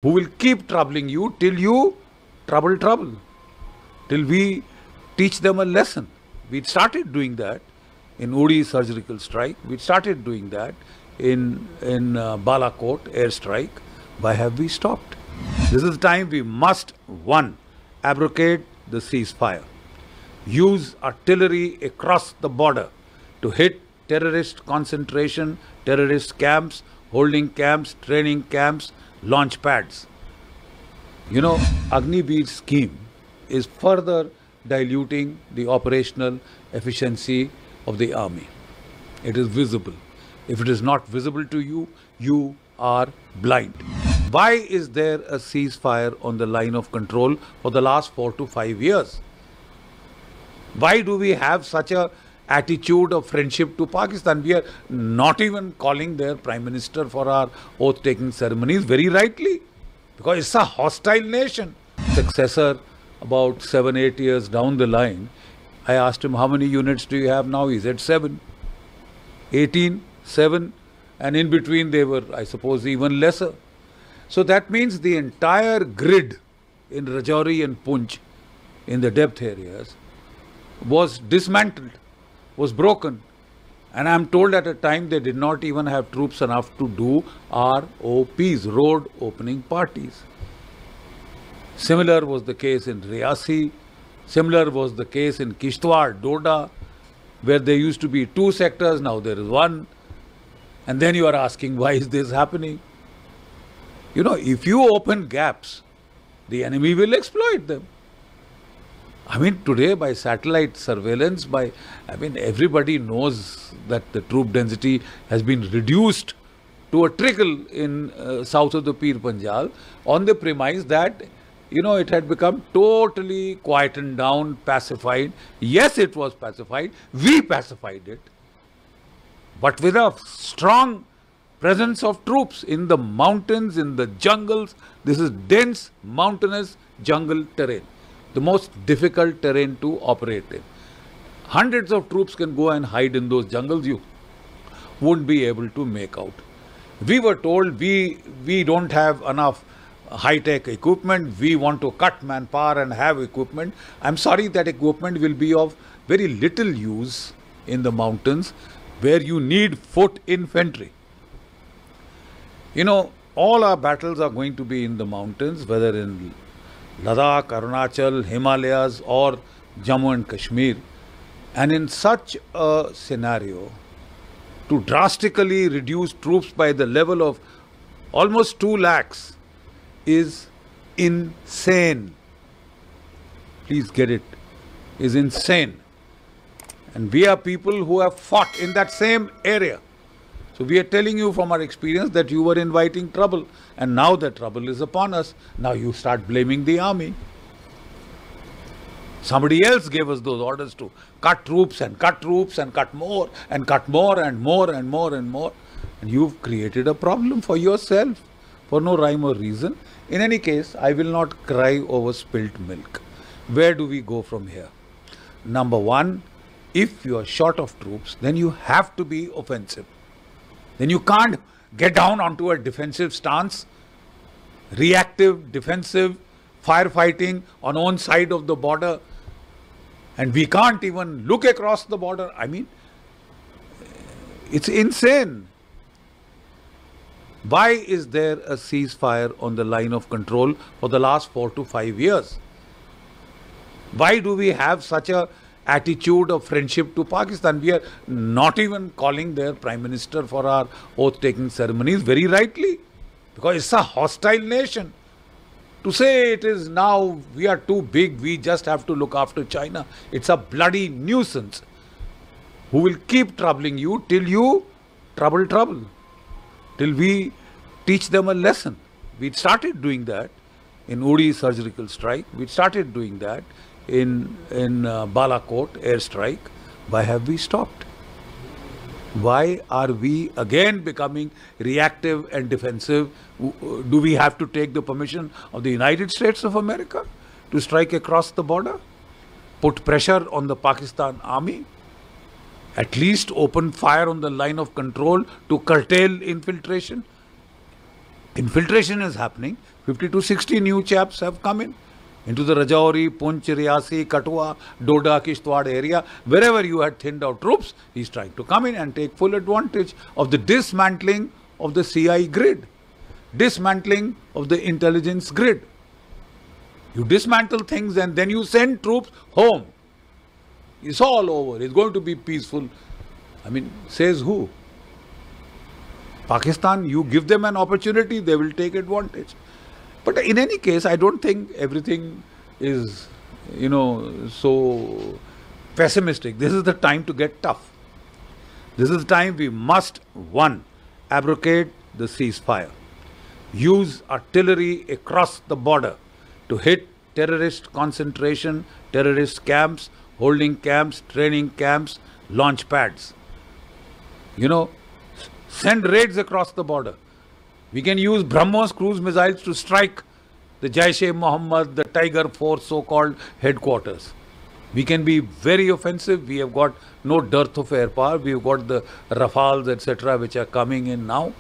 who will keep troubling you till you trouble, till we teach them a lesson. We started doing that in Uri surgical strike. We started doing that in Balakot airstrike. Why have we stopped? This is the time we must, one, abrogate the ceasefire. Use artillery across the border to hit terrorist concentration, terrorist camps, holding camps, training camps, launch pads. You know, Agniveer scheme is further diluting the operational efficiency of the army. It is visible. If it is not visible to you, you are blind. Why is there a ceasefire on the line of control for the last 4 to 5 years? Why do we have such a attitude of friendship to Pakistan? We are not even calling their Prime Minister for our oath-taking ceremonies, very rightly, because it's a hostile nation. Successor, about 7-8 years down the line, I asked him, how many units do you have now? He said 7. 18, 7, and in between they were, I suppose, even lesser. So that means the entire grid in Rajouri and Poonch, in the depth areas, was dismantled, was broken. And I'm told at a time they did not even have troops enough to do ROPs, road opening parties. Similar was the case in Riyasi, similar was the case in Kishtwar, Doda, where there used to be 2 sectors, now there is 1. And then you are asking, why is this happening? You know, if you open gaps, the enemy will exploit them. I mean, today by satellite surveillance, everybody knows that the troop density has been reduced to a trickle in south of the Pir Panjal on the premise that, you know, it had become totally quietened down, pacified. Yes, it was pacified. We pacified it. But with a strong presence of troops in the mountains, in the jungles. This is dense, mountainous jungle terrain. The most difficult terrain to operate in. Hundreds of troops can go and hide in those jungles. You won't be able to make out. We were told we don't have enough high-tech equipment. We want to cut manpower and have equipment. I'm sorry, that equipment will be of very little use in the mountains where you need foot infantry. You know, all our battles are going to be in the mountains, whether in Ladakh, Arunachal, Himalayas or Jammu and Kashmir. And in such a scenario, to drastically reduce troops by the level of almost 2 lakhs is insane. Please get it. Is insane. And we are people who have fought in that same area. So we are telling you from our experience that you were inviting trouble, and now the trouble is upon us. Now you start blaming the army. Somebody else gave us those orders to cut troops and cut troops and cut more and cut more and more and more and more. And you've created a problem for yourself for no rhyme or reason. In any case, I will not cry over spilt milk. Where do we go from here? Number one, if you are short of troops, then you have to be offensive. Then you can't get down onto a defensive stance, reactive, defensive, firefighting on one side of the border, and we can't even look across the border. I mean, it's insane. Why is there a ceasefire on the line of control for the last 4 to 5 years? Why do we have such a attitude of friendship to Pakistan? We are not even calling their Prime Minister for our oath-taking ceremonies, very rightly, because it's a hostile nation. To say it is now, we are too big, we just have to look after China, it's a bloody nuisance. Who will keep troubling you till you trouble, till we teach them a lesson. We started doing that in Uri surgical strike. We started doing that in Balakot airstrike. Why have we stopped? Why are we again becoming reactive and defensive? Do we have to take the permission of the United States of America to strike across the border? Put pressure on the Pakistan army? At least open fire on the line of control to curtail infiltration? Infiltration is happening 50 to 60 new chaps have come in into the Rajouri, Poonch, Riyasi, Kathua, Doda, Kishtwar area. Wherever you had thinned out troops, he's trying to come in and take full advantage of the dismantling of the CI grid, dismantling of the intelligence grid. You dismantle things and then you send troops home. It's all over. It's going to be peaceful. I mean, says who? Pakistan, you give them an opportunity, they will take advantage. But in any case, I don't think everything is, so pessimistic. This is the time to get tough. This is the time we must, one, abrogate the ceasefire. Use artillery across the border to hit terrorist concentration, terrorist camps, holding camps, training camps, launch pads. Send raids across the border. We can use BrahMos cruise missiles to strike the Jaish-e-Mohammed, the Tiger Force so-called headquarters. We can be very offensive. We have got no dearth of air power. We have got the Rafales, etc., which are coming in now,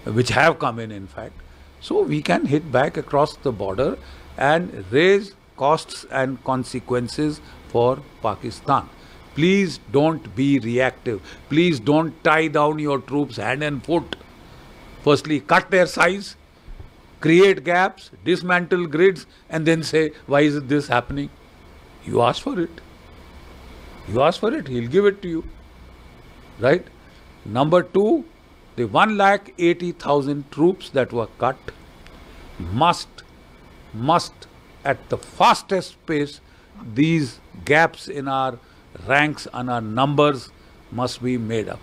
which have come in fact. So we can hit back across the border and raise costs and consequences for Pakistan. Please don't be reactive. Please don't tie down your troops hand and foot. Firstly, cut their size, create gaps, dismantle grids, and then say, why is this happening? You asked for it. You asked for it, he'll give it to you. Right? Number two, the 180,000 troops that were cut must at the fastest pace, these gaps in our ranks and our numbers must be made up.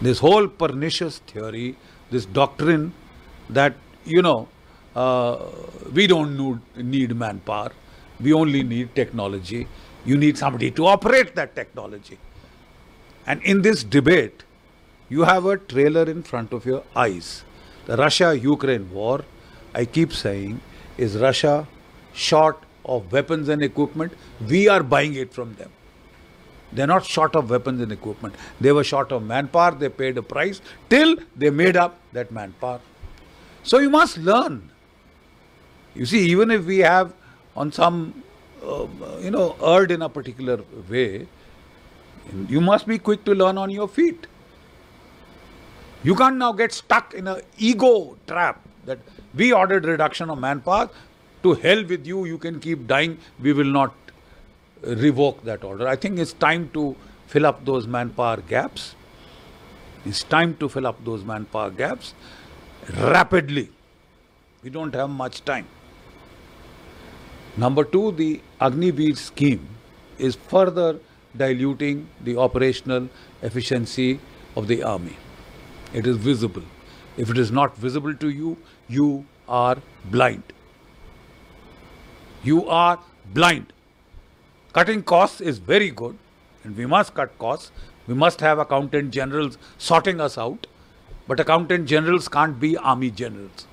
This whole pernicious theory, this doctrine that, we don't need manpower, we only need technology. You need somebody to operate that technology. And in this debate, you have a trailer in front of your eyes. The Russia-Ukraine war, I keep saying, is Russia short of weapons and equipment? We are buying it from them. They're not short of weapons and equipment. They were short of manpower. They paid a price till they made up that manpower. So you must learn. You see, even if we have on some, erred in a particular way, you must be quick to learn on your feet. You can't now get stuck in an ego trap that we ordered reduction of manpower. To hell with you, you can keep dying. We will not revoke that order. I think it's time to fill up those manpower gaps. It's time to fill up those manpower gaps rapidly. We don't have much time. Number two, the Agniveer scheme is further diluting the operational efficiency of the army. It is visible. If it is not visible to you, you are blind. You are blind. Cutting costs is very good, and we must cut costs. We must have accountant generals sorting us out, but accountant generals can't be army generals.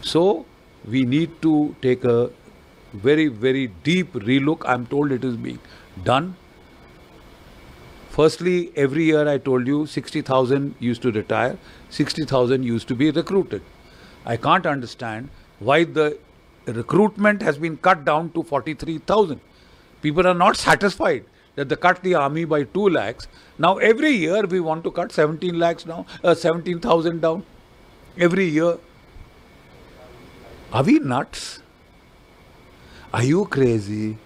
So we need to take a very, very deep relook. I'm told it is being done. Firstly, every year I told you 60,000 used to retire, 60,000 used to be recruited. I can't understand why the recruitment has been cut down to 43,000. People are not satisfied that they cut the army by 2 lakhs. Now every year we want to cut 17 lakhs down, 17,000 down. Every year. Are we nuts? Are you crazy?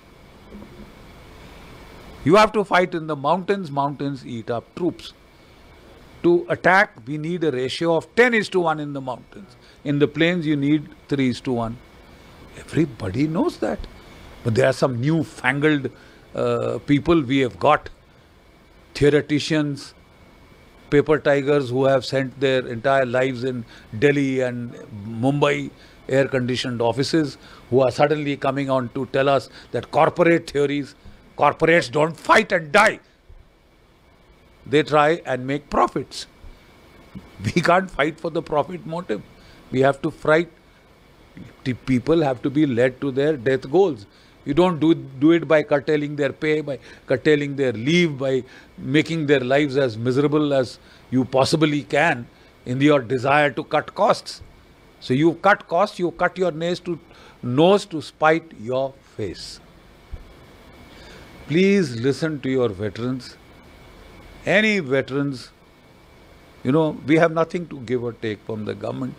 You have to fight in the mountains. Mountains eat up troops. To attack, we need a ratio of 10:1 in the mountains. In the plains, you need 3:1. Everybody knows that. But there are some new-fangled people we have got. Theoreticians, paper tigers who have spent their entire lives in Delhi and Mumbai, air-conditioned offices, who are suddenly coming on to tell us that corporates don't fight and die. They try and make profits. We can't fight for the profit motive. We have to fight. The people have to be led to their death goals. You don't do it by curtailing their pay, by curtailing their leave, by making their lives as miserable as you possibly can. in your desire to cut costs. So you cut costs, you cut your nose to spite your face. Please listen to your veterans. Any veterans, we have nothing to give or take from the government,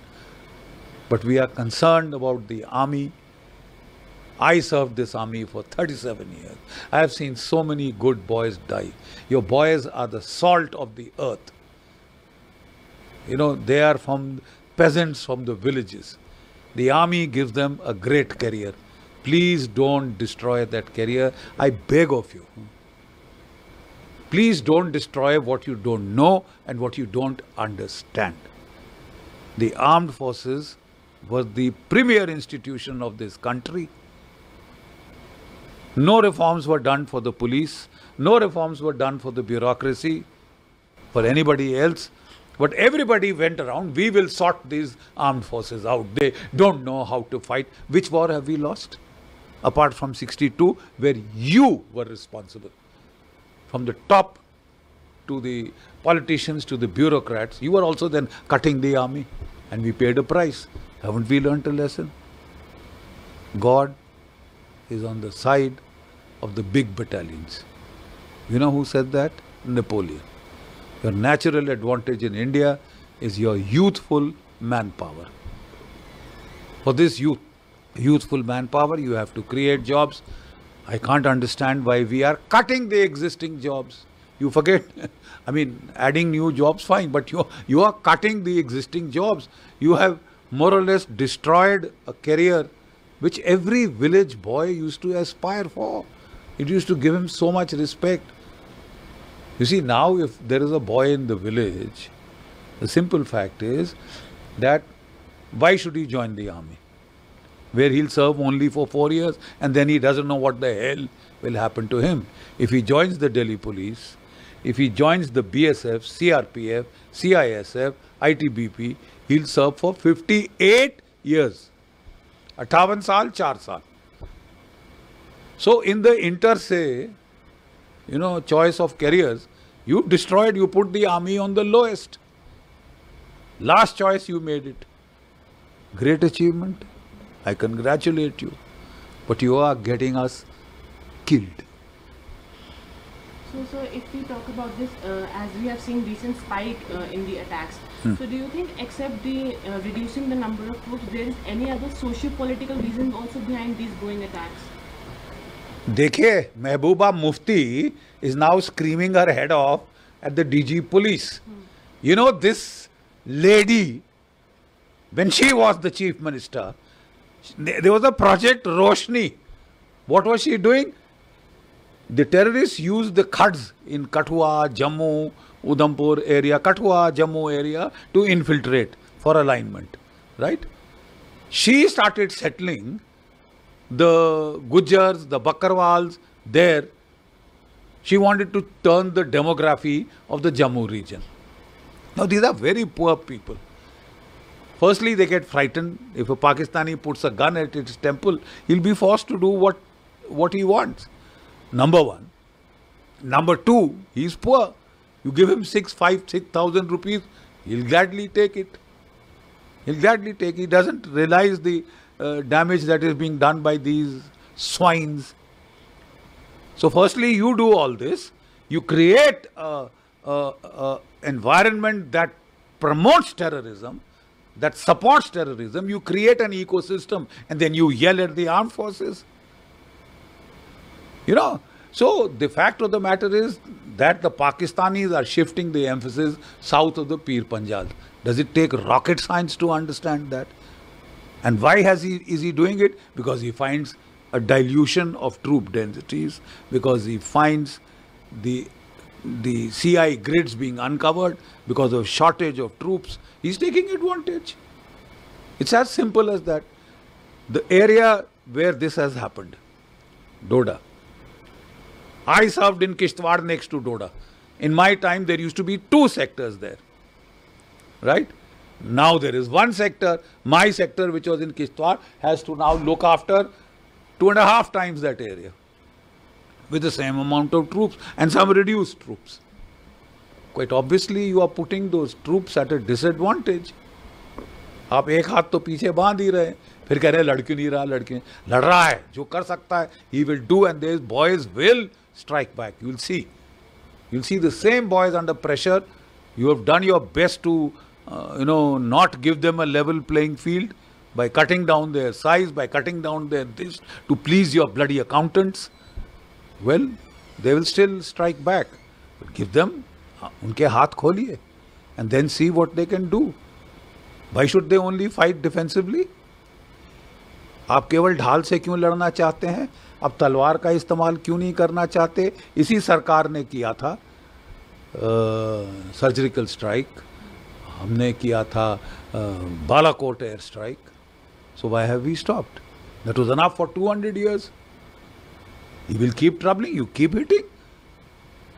but we are concerned about the army. I served this army for 37 years. I have seen so many good boys die. Your boys are the salt of the earth. They are from peasants from the villages. The army gives them a great career. Please don't destroy that career. I beg of you. Please don't destroy what you don't know and what you don't understand. The armed forces was the premier institution of this country. No reforms were done for the police. No reforms were done for the bureaucracy, for anybody else. But everybody went around, we will sort these armed forces out. They don't know how to fight. Which war have we lost? Apart from 62, where you were responsible. From the top to the politicians to the bureaucrats, you were also then cutting the army. And we paid a price. Haven't we learnt a lesson? God is on the side of the big battalions. You know who said that? Napoleon. Your natural advantage in India is your youthful manpower. For this youthful manpower, you have to create jobs. I can't understand why we are cutting the existing jobs. You forget, adding new jobs, fine, but you are cutting the existing jobs. You have more or less destroyed a career which every village boy used to aspire for. It used to give him so much respect. You see, now if there is a boy in the village, the simple fact is that why should he join the army? Where he'll serve only for 4 years and then he doesn't know what the hell will happen to him. If he joins the Delhi police, if he joins the BSF, CRPF, CISF, ITBP, he'll serve for 58 years. 58 saal, 4 saal. So in the inter se, choice of careers, you destroyed, you put the army on the lowest. Last choice you made it. Great achievement. I congratulate you. But you are getting us killed. So if we talk about this, as we have seen recent spike in the attacks, so do you think except the reducing the number of troops, there is any other socio-political reason also behind these growing attacks? देखिए, Mehbooba Mufti is now screaming her head off at the DG police. This lady, when she was the chief minister, there was a project Roshni. What was she doing? The terrorists used the Khads in Kathua, Jammu, Udhampur area, Kathua, Jammu area to infiltrate for alignment, right? She started settling the Gujars, the Bakarwals there. She wanted to turn the demography of the Jammu region. Now these are very poor people. Firstly, they get frightened. If a Pakistani puts a gun at its temple, he'll be forced to do what he wants. Number one. Number two, he's poor. You give him 6,000 rupees, he'll gladly take it. He'll gladly take it. He doesn't realize the damage that is being done by these swines. So firstly, you do all this. You create an environment that promotes terrorism, that supports terrorism. You create an ecosystem and then you yell at the armed forces. So the fact of the matter is that the Pakistanis are shifting the emphasis south of the Pir Panjal. Does it take rocket science to understand that? And why is he doing it? Because he finds a dilution of troop densities, because he finds the CI grids being uncovered because of shortage of troops. He's taking advantage. It's as simple as that. The area where this has happened, Doda. I served in Kishtwar next to Doda. In my time, there used to be 2 sectors there. Right? Now there is 1 sector. My sector, which was in Kishtwar, has to now look after 2.5 times that area with the same amount of troops and some reduced troops. quite obviously you are putting those troops at a disadvantage. आप एक हाथ तो पीछे बांध ही रहे, फिर कह रहे लड़की नहीं रहा, लड़की लड़ रहा है, जो कर सकता है he will do, and these boys will strike back. You'll see the same boys under pressure. You have done your best to not give them a level playing field by cutting down their size, by cutting down their this to please your bloody accountants. Well, they will still strike back. But give them उनके हाथ खोलिए and then see what they can do. Why should they only fight defensively? आप केवल ढाल से क्यों लड़ना चाहते हैं? अब तलवार का इस्तेमाल क्यों नहीं करना चाहते? इसी सरकार ने किया था सर्जिकल स्ट्राइक, हमने किया था Balakot air strike. So why have we stopped? That was enough for 200 years. He will keep troubling you, keep hitting.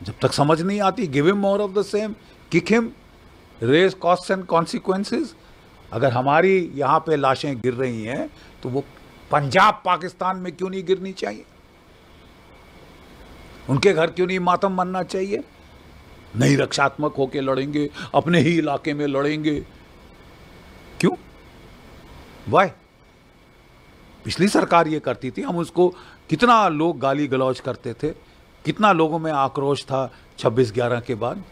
जब तक समझ नहीं आती, give him more of the same, kick him, raise costs and consequences. अगर हमारी यहाँ पे लाशें गिर रही हैं तो वो पंजाब पाकिस्तान में क्यों नहीं गिरनी चाहिए? उनके घर क्यों नहीं मातम मनना चाहिए? नहीं रक्षात्मक होके लड़ेंगे, अपने ही इलाके में लड़ेंगे, क्यों? वाई? पिछली सरकार ये करती थी, हम उसको कितना लोग गाली गलौज करते थे, कितना लोगों में आक्रोश था 26/11 के बाद,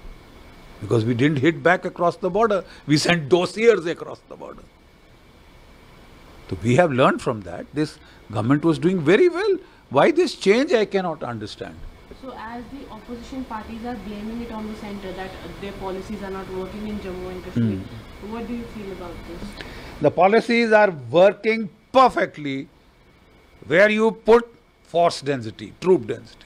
because we didn't hit back across the border, we sent dossiers across the border. So we have learned from that. This government was doing very well. Why this change, I cannot understand. So as the opposition parties are blaming it on the centre that their policies are not working in Jammu and Kashmir, what do you feel about this? The policies are working perfectly where you put force density, troop density.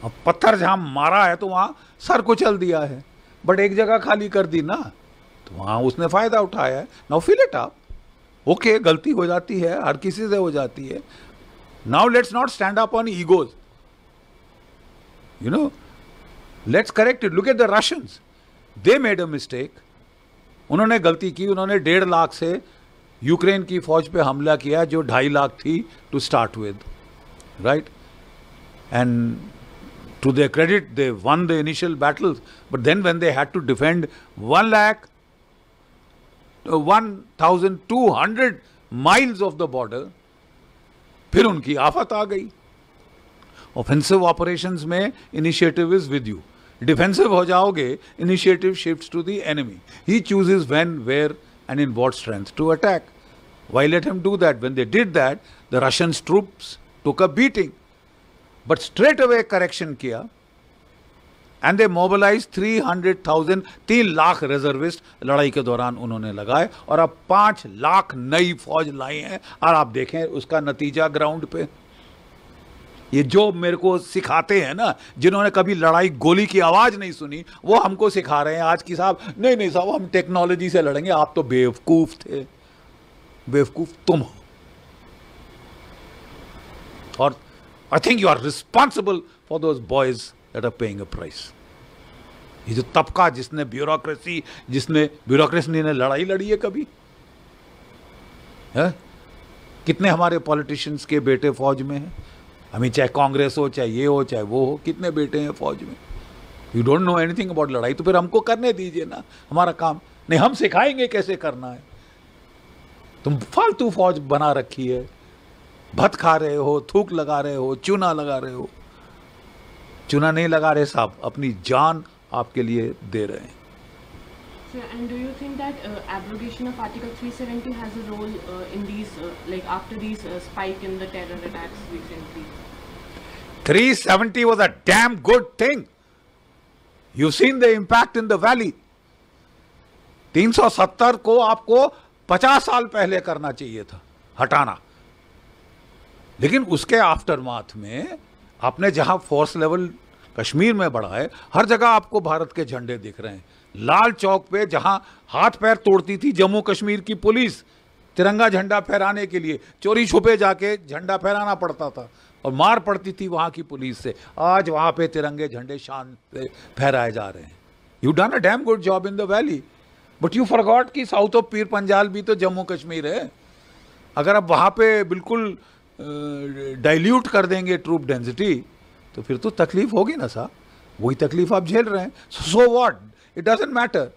अब पत्थर जहां मारा है तो वहां sir कुचल दिया है, बट एक जगह खाली कर दी ना, तो वहां उसने फायदा उठाया है. Now fill it up. Okay, गलती हो जाती है, हर किसी से हो जाती है. Now let's not stand up on egos, let's correct it. Look at the Russians, they made a mistake. उन्होंने गलती की, उन्होंने 1.5 लाख से यूक्रेन की फौज पे हमला किया जो 2.5 लाख थी to start with, right? And to their credit, they won the initial battles, but then when they had to defend 1,200 miles of the border, फिर उनकी आफत आ गई. Offensive operations में initiative is with you. Defensive हो जाओगे, initiative shifts to the enemy. He chooses when, where, and in what strength to attack. Why let him do that? When they did that, the Russian troops took a beating. But straight away correction किया, and they mobilized 300,000, 3 lakh reservist लड़ाई के दौरान उन्होंने लगाए, और अब 5 लाख नई फौज लाई हैं. और आप देखें उसका नतीजा ग्राउंड पे. ये जो मेरे को सिखाते हैं ना, जिन्होंने कभी लड़ाई गोली की आवाज नहीं सुनी, वो हमको सिखा रहे हैं आज की साहब, नहीं साहब हम टेक्नोलॉजी से लड़ेंगे. आप तो बेवकूफ थे, बेवकूफ तुम हो. और I think you are responsible for those boys that are paying a price. ये जो तबका जिसने ब्यूरोक्रेसी ने लड़ाई लड़ी है कभी, है? कितने हमारे पॉलिटिशियंस के बेटे फौज में हैं? हमें चाहे कांग्रेस हो, चाहे ये हो, चाहे वो हो, कितने बेटे हैं फौज में? You don't know anything about लड़ाई, तो फिर हमको करने दीजिए ना हमारा काम. नहीं, हम सिखाएंगे कैसे करना है. तुम फालतू फौज बना रखी है, भत खा रहे हो, थूक लगा रहे हो, चूना लगा रहे हो. चूना नहीं लगा रहे साहब, अपनी जान आपके लिए दे रहे हैं. And do you think that abrogation of Article 370 has a role in these, after these spike in the terror attacks recently? 370 was a damn good thing. You've seen the impact in the valley. 370 को आपको 50 साल पहले करना चाहिए था, हटाना. लेकिन उसके आफ्टरमाथ में आपने जहां फोर्स लेवल कश्मीर में बढ़ा है, हर जगह आपको भारत के झंडे दिख रहे हैं. लाल चौक पे जहां हाथ पैर तोड़ती थी जम्मू कश्मीर की पुलिस तिरंगा झंडा फहराने के लिए, चोरी छुपे जाके झंडा फहराना पड़ता था और मार पड़ती थी वहां की पुलिस से, आज वहां पे तिरंगे झंडे शान से फहराए जा रहे हैं. You done a damn good job in the valley, but you forgot कि साउथ ऑफ पीर पंजाल भी तो जम्मू कश्मीर है. अगर आप वहां पे बिल्कुल डाइल्यूट कर देंगे ट्रूप डेंसिटी, तो फिर तो तकलीफ होगी ना साहब. वही तकलीफ आप झेल रहे हैं। So what, it doesn't matter.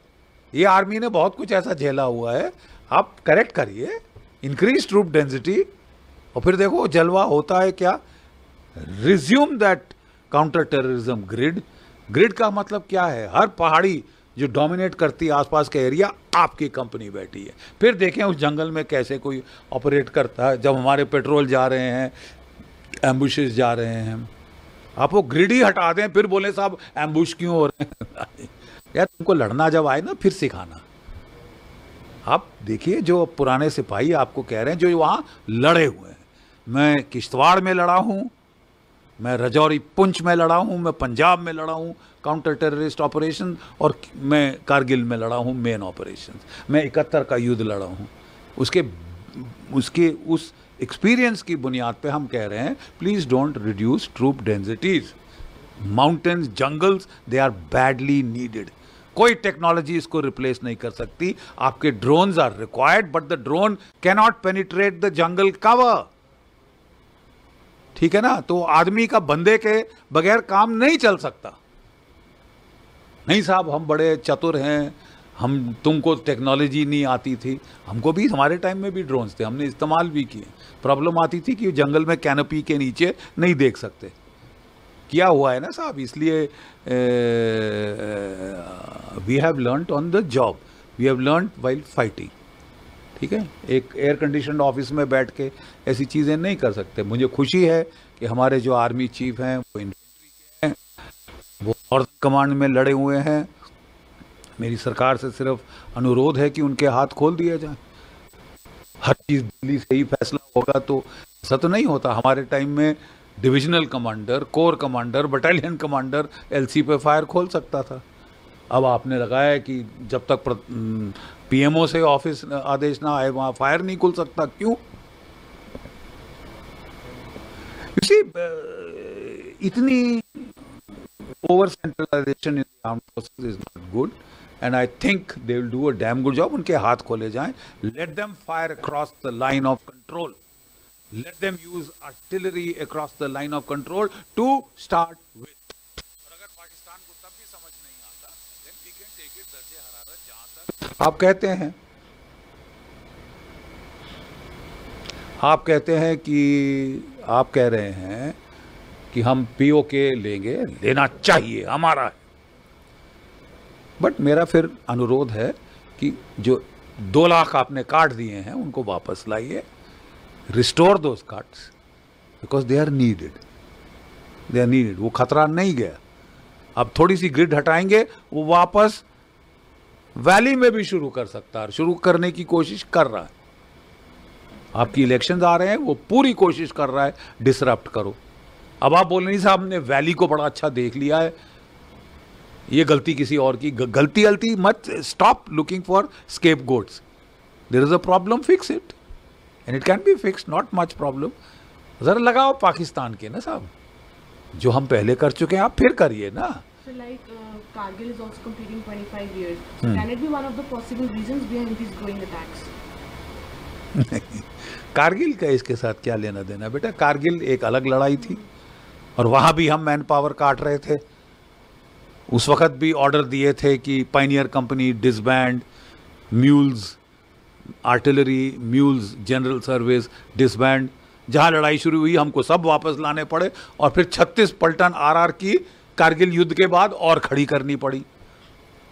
ये आर्मी ने बहुत कुछ ऐसा झेला हुआ है, आप करेक्ट करिए, इंक्रीज ट्रूप डेंसिटी, और फिर देखो जलवा होता है क्या। Resume that counter terrorism grid. Grid का मतलब क्या है, हर पहाड़ी जो डोमिनेट करती है आसपास का एरिया, आपकी कंपनी बैठी है। फिर देखें उस जंगल में कैसे कोई ऑपरेट करता है। जब हमारे पेट्रोल जा रहे हैं, एम्बुशेस जा रहे हैं, आप वो ग्रिड ही हटा दें, फिर बोले साहब एम्बुश क्यों हो रहे हैं। यार तुमको लड़ना जब आए ना, फिर सिखाना। आप देखिए जो पुराने सिपाही आपको कह रहे हैं, जो वहाँ लड़े हुए हैं। मैं किश्तवाड़ में लड़ा हूँ, मैं रजौरी पुंछ में लड़ा हूँ, मैं पंजाब में लड़ा हूँ काउंटर टेररिस्ट ऑपरेशन, और मैं कारगिल में लड़ा हूँ मेन ऑपरेशन। मैं 71 का युद्ध लड़ा हूँ। उसके उस एक्सपीरियंस की बुनियाद पे हम कह रहे हैं please don't reduce troop densities. Mountains, jungles, they are badly needed. कोई टेक्नोलॉजी इसको रिप्लेस नहीं कर सकती। आपके drones are required, but the drone cannot penetrate the jungle cover. ठीक है ना। तो आदमी का बंदे के बगैर काम नहीं चल सकता। नहीं साहब हम बड़े चतुर हैं, हम, तुमको टेक्नोलॉजी नहीं आती थी। हमको भी, हमारे टाइम में भी ड्रोन्स थे, हमने इस्तेमाल भी किए। प्रॉब्लम आती थी कि जंगल में कैनोपी के नीचे नहीं देख सकते। किया हुआ है ना साहब, इसलिए we have learned on the job, we have learned while fighting. ठीक है, एक एयर कंडीशनड ऑफिस में बैठ के ऐसी चीज़ें नहीं कर सकते। मुझे खुशी है कि हमारे जो आर्मी चीफ हैं वो इन्फेंट्री के हैं, वो नॉर्थ कमांड में लड़े हुए हैं। मेरी सरकार से सिर्फ अनुरोध है कि उनके हाथ खोल दिया जाए। हर चीज़ दिल्ली से ही फैसला होगा तो ऐसा तो नहीं होता। हमारे टाइम में divisional commander, core commander, battalion commander LC पे फायर खोल सकता था। अब आपने लगाया कि जब तक पीएमओ से ऑफिस आदेश ना आए वहाँ फायर नहीं खुल सकता। क्यों? इसी इतनी over centralisation in armed forces is not good, and I think they will do a damn good job. उनके हाथ खोले जाएं, let them fire across the Line of Control, let them use artillery across the line of control to start with. और अगर पाकिस्तान को तब भी समझ नहीं आता, then we can take it दर्जे हरारत जहां तक आप कहते हैं। आप कहते हैं कि आप कह रहे हैं कि हम पीओके लेंगे, लेना चाहिए, हमारा है। बट मेरा फिर अनुरोध है कि जो 2 लाख आपने काट दिए हैं उनको वापस लाइए। Restore those cuts because they are needed. They are needed. वो खतरा नहीं गया। अब थोड़ी सी ग्रिड हटाएंगे, वो वापस वैली में भी शुरू कर सकता है, शुरू करने की कोशिश कर रहा है। आपकी इलेक्शंस आ रहे हैं, वो पूरी कोशिश कर रहा है डिसरप्ट करो। अब आप बोल नहीं साहब हमने वैली को बड़ा अच्छा देख लिया है, ये गलती किसी और की। गलती मत, stop looking for scapegoats. There is a problem, fix it and it can be fixed, not much problem. जरा लगाओ पाकिस्तान के ना साहब, जो हम पहले कर चुके हैं आप फिर करिए ना। So like Kargil is also completing 25 years. So can it be one of the possible reasons behind these growing attacks? Kargil का इसके साथ क्या लेना देना बेटा। कारगिल एक अलग लड़ाई थी और वहाँ भी हम मैन पावर काट रहे थे। उस वक्त भी ऑर्डर दिए थे कि Pioneer company disband, mules, artillery, mules, general service disband. जहां लड़ाई शुरू हुई हमको सब वापस लाने पड़े और फिर 36 पलटन आरआर की कारगिल युद्ध के बाद और खड़ी करनी पड़ी।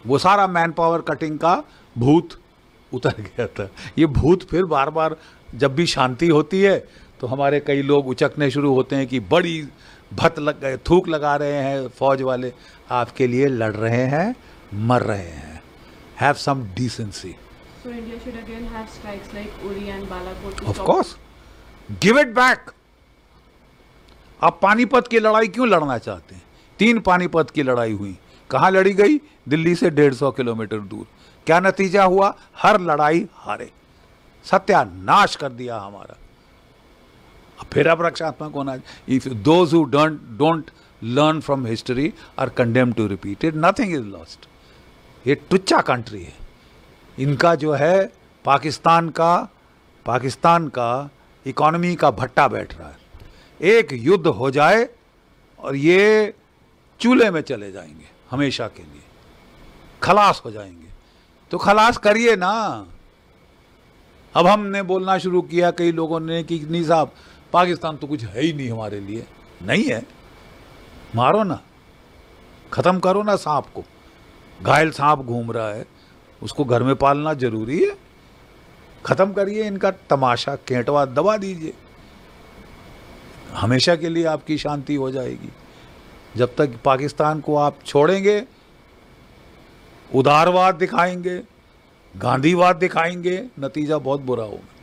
वो सारा मैन पावर कटिंग का भूत उतर गया था। ये भूत फिर बार बार जब भी शांति होती है तो हमारे कई लोग उचकने शुरू होते हैं कि बड़ी भत लग गए, थूक लगा रहे हैं फौज वाले। आपके लिए लड़ रहे हैं, मर रहे हैं। Have some decency. So India should again have strikes like Uri and Balakot to Of stop. course, give it back. आप पानीपत की लड़ाई क्यों लड़ना चाहते हैं? 3 पानीपत की लड़ाई हुई, कहाँ लड़ी गई? दिल्ली से 150 किलोमीटर दूर। क्या नतीजा हुआ? हर लड़ाई हारे, सत्यानाश कर दिया हमारा। फिर अब रक्षात्मक होना। If those who don't learn from history are condemned to repeat it, nothing is lost. ये टुच्चा कंट्री है। इनका जो है पाकिस्तान का इकोनॉमी का भट्टा बैठ रहा है। एक युद्ध हो जाए और ये चूल्हे में चले जाएंगे हमेशा के लिए, खलास हो जाएंगे। तो खलास करिए ना। अब हमने बोलना शुरू किया कई लोगों ने कि नहीं साहब पाकिस्तान तो कुछ है ही नहीं हमारे लिए। नहीं है, मारो ना, खत्म करो ना सांप को। घायल सांप घूम रहा है, उसको घर में पालना जरूरी है। खत्म करिए इनका तमाशा, केंटवा दबा दीजिए, हमेशा के लिए आपकी शांति हो जाएगी। जब तक पाकिस्तान को आप छोड़ेंगे, उदारवाद दिखाएंगे, गांधीवाद दिखाएंगे, नतीजा बहुत बुरा होगा।